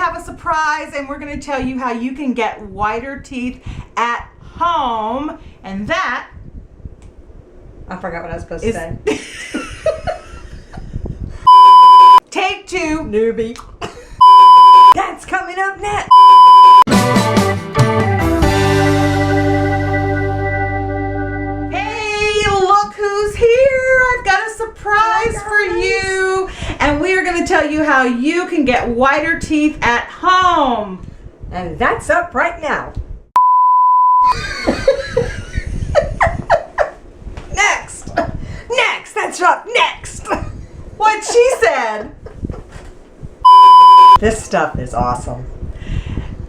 have a surprise, and we're going to tell you how you can get whiter teeth at home. And that... I forgot what I was supposed to say. Take two. Newbie. That's coming up next. Hey, look who's here. I've got a surprise for you. And we are going to tell you how you can get whiter teeth at home. And that's up right now. Next, that's up next. What she said. This stuff is awesome.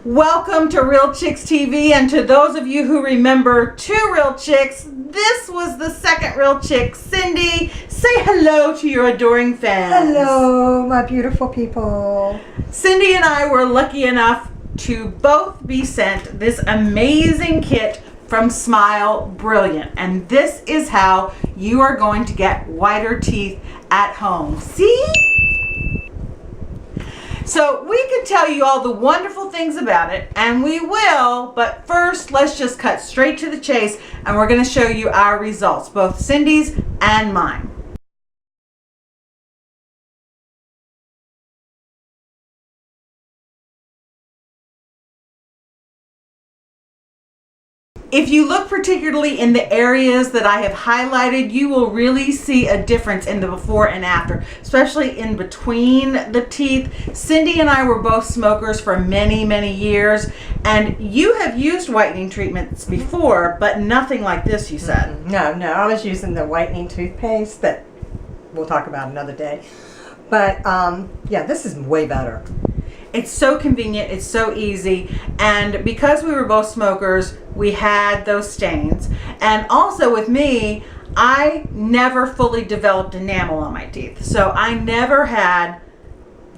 Welcome to Real Chicks TV, and to those of you who remember Two Real Chicks, this was the second Real Chick. Cindy, say hello to your adoring fans. Hello, my beautiful people. Cindy and I were lucky enough to both be sent this amazing kit from Smile Brilliant, and this is how you are going to get whiter teeth at home. See? So we could tell you all the wonderful things about it, and we will, but first let's just cut straight to the chase, and we're going to show you our results, both Cindy's and mine. If you look particularly in the areas that I have highlighted, you will really see a difference in the before and after, especially in between the teeth. Cindy and I were both smokers for many, many years, and you have used whitening treatments before, but nothing like this, you said. No, I was using the whitening toothpaste that we'll talk about another day. But yeah, this is way better. It's so convenient, it's so easy, and because we were both smokers, we had those stains. And also with me, I never fully developed enamel on my teeth. So I never had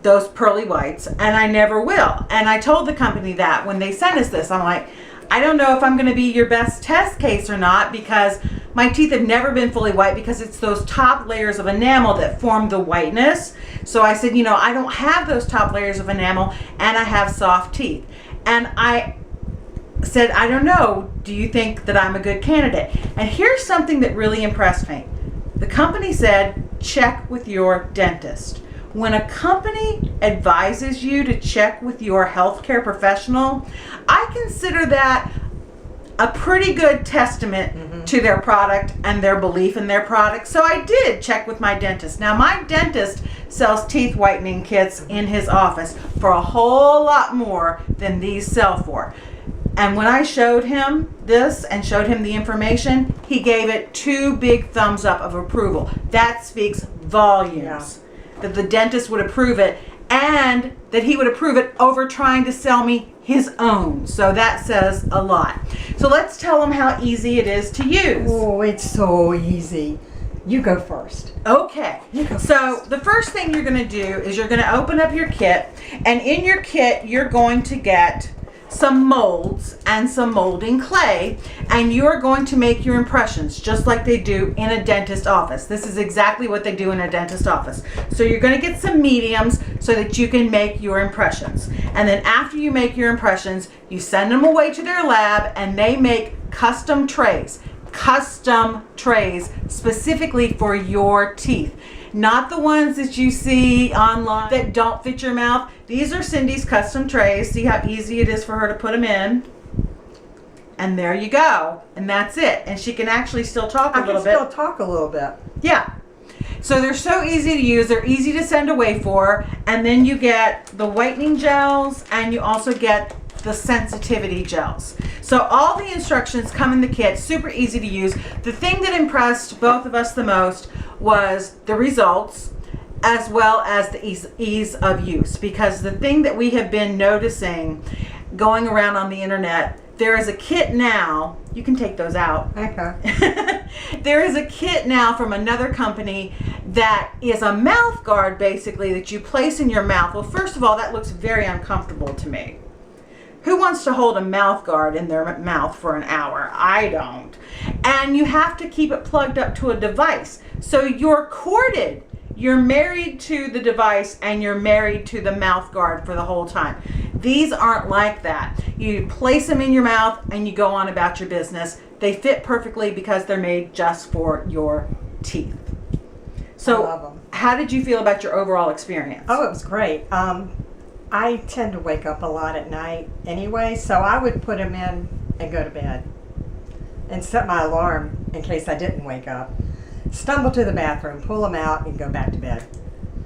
those pearly whites, and I never will. And I told the company that when they sent us this, I'm like, I don't know if I'm going to be your best test case or not, because my teeth have never been fully white, because it's those top layers of enamel that form the whiteness. So I said, you know, I don't have those top layers of enamel, and I have soft teeth. And I said, I don't know, do you think that I'm a good candidate? And here's something that really impressed me. The company said, check with your dentist. When a company advises you to check with your healthcare professional, I consider that a pretty good testament to their product and their belief in their product. So I did check with my dentist. Now, my dentist sells teeth whitening kits in his office for a whole lot more than these sell for. And when I showed him this and showed him the information, he gave it 2 big thumbs up of approval. That speaks volumes. Yeah. That the dentist would approve it, and that he would approve it over trying to sell me his own. So that says a lot. So let's tell them how easy it is to use. Oh, it's so easy. You go first. Okay. So the first thing you're going to do is you're going to open up your kit, and in your kit you're going to get some molds and some molding clay, and you're going to make your impressions just like they do in a dentist office. This is exactly what they do in a dentist office. So you're going to get some mediums so that you can make your impressions. And then after you make your impressions, you send them away to their lab, and they make custom trays specifically for your teeth. Not the ones that you see online that don't fit your mouth. These are Cindy's custom trays. See how easy it is for her to put them in. And there you go. And that's it. And she can actually still talk a little bit. I can still talk a little bit. Yeah. So they're so easy to use. They're easy to send away for. And then you get the whitening gels, and you also get the sensitivity gels. So all the instructions come in the kit, super easy to use. The thing that impressed both of us the most was the results, as well as the ease of use. Because the thing that we have been noticing going around on the internet, there is a kit now, you can take those out. Okay. There is a kit now from another company that is a mouth guard, basically, that you place in your mouth. Well, first of all, that looks very uncomfortable to me. Who wants to hold a mouth guard in their mouth for an hour? I don't. And you have to keep it plugged up to a device. So you're corded you're married to the device and you're married to the mouth guard for the whole time. These aren't like that. You place them in your mouth and you go on about your business. They fit perfectly because they're made just for your teeth. So, I love them. How did you feel about your overall experience? Oh, it was great. I tend to wake up a lot at night anyway, so I would put them in and go to bed and set my alarm in case I didn't wake up. Stumble to the bathroom, pull them out, and go back to bed.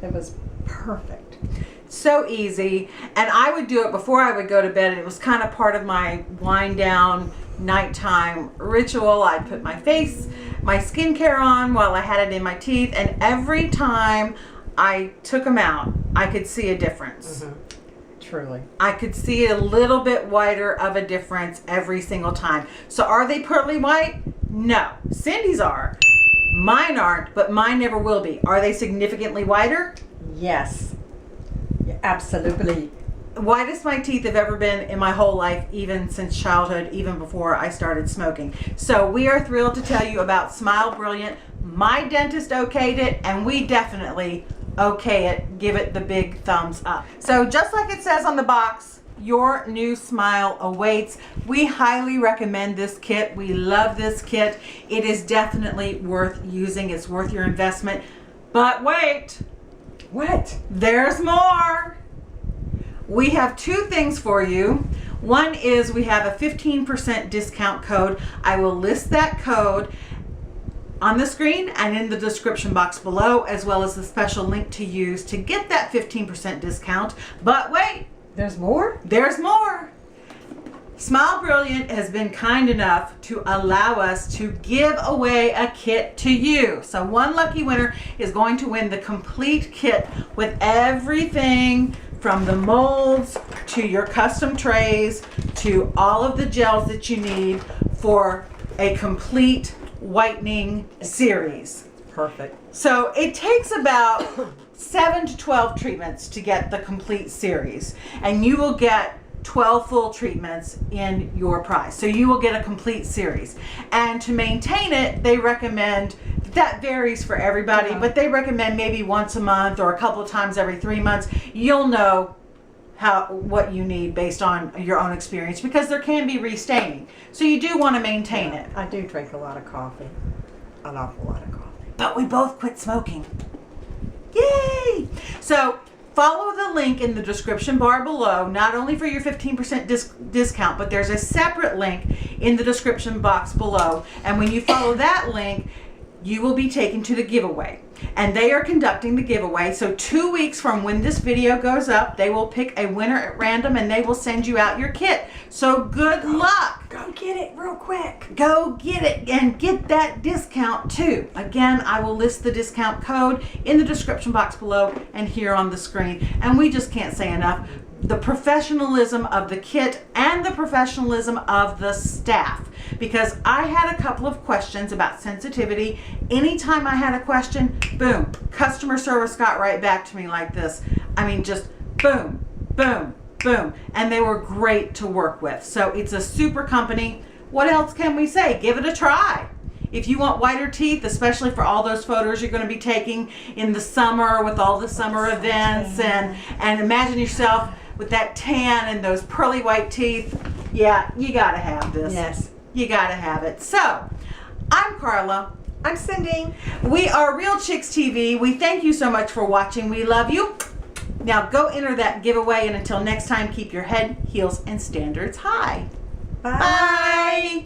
It was perfect. So easy. And I would do it before I would go to bed. It was kind of part of my wind down nighttime ritual. I'd put my skincare on while I had it in my teeth, and every time I took them out, I could see a difference. Mm-hmm. Truly. I could see a little bit whiter of a difference every single time. So are they pearly white? No. Cindy's are. Mine aren't, but mine never will be. Are they significantly whiter? Yes. Yeah, absolutely. Whitest my teeth have ever been in my whole life, even since childhood, even before I started smoking. So we are thrilled to tell you about Smile Brilliant. My dentist okayed it, and we definitely okay it. Give it the big thumbs up. So just like it says on the box, your new smile awaits. We highly recommend this kit. We love this kit. It is definitely worth using. It's worth your investment. But wait. What? There's more. We have two things for you. One is we have a 15% discount code. I will list that code on the screen and in the description box below, as well as the special link to use to get that 15% discount. But wait. There's more? There's more. Smile Brilliant has been kind enough to allow us to give away a kit to you. So one lucky winner is going to win the complete kit with everything from the molds to your custom trays to all of the gels that you need for a complete whitening series. Perfect. So it takes about 7 to 12 treatments to get the complete series, and you will get 12 full treatments in your price. So you will get a complete series. And to maintain it, they recommend, that varies for everybody, but they recommend maybe once a month or a couple of times every 3 months. You'll know what you need based on your own experience, because there can be restaining. So you do want to maintain it. I do drink a lot of coffee. An awful lot of coffee. But we both quit smoking. Yay! So follow the link in the description bar below, not only for your 15% discount, but there's a separate link in the description box below. And when you follow that link, you will be taken to the giveaway. And they are conducting the giveaway. So 2 weeks from when this video goes up, they will pick a winner at random and they will send you out your kit. So good luck. Go get it real quick. Go get it and get that discount too. Again, I will list the discount code in the description box below and here on the screen. And we just can't say enough. The professionalism of the kit and the professionalism of the staff. Because I had a couple of questions about sensitivity. Anytime I had a question, boom, customer service got right back to me like this. I mean, just boom, boom, boom. And they were great to work with. So it's a super company. What else can we say? Give it a try. If you want whiter teeth, especially for all those photos you're going to be taking in the summer with all the summer events, and imagine yourself with that tan and those pearly white teeth, yeah, you got to have this. Yes. You got to have it. So, I'm Carla. I'm Cindy. We are Real Chicks TV. We thank you so much for watching. We love you. Now go enter that giveaway, and until next time, keep your head, heels, and standards high. Bye. Bye.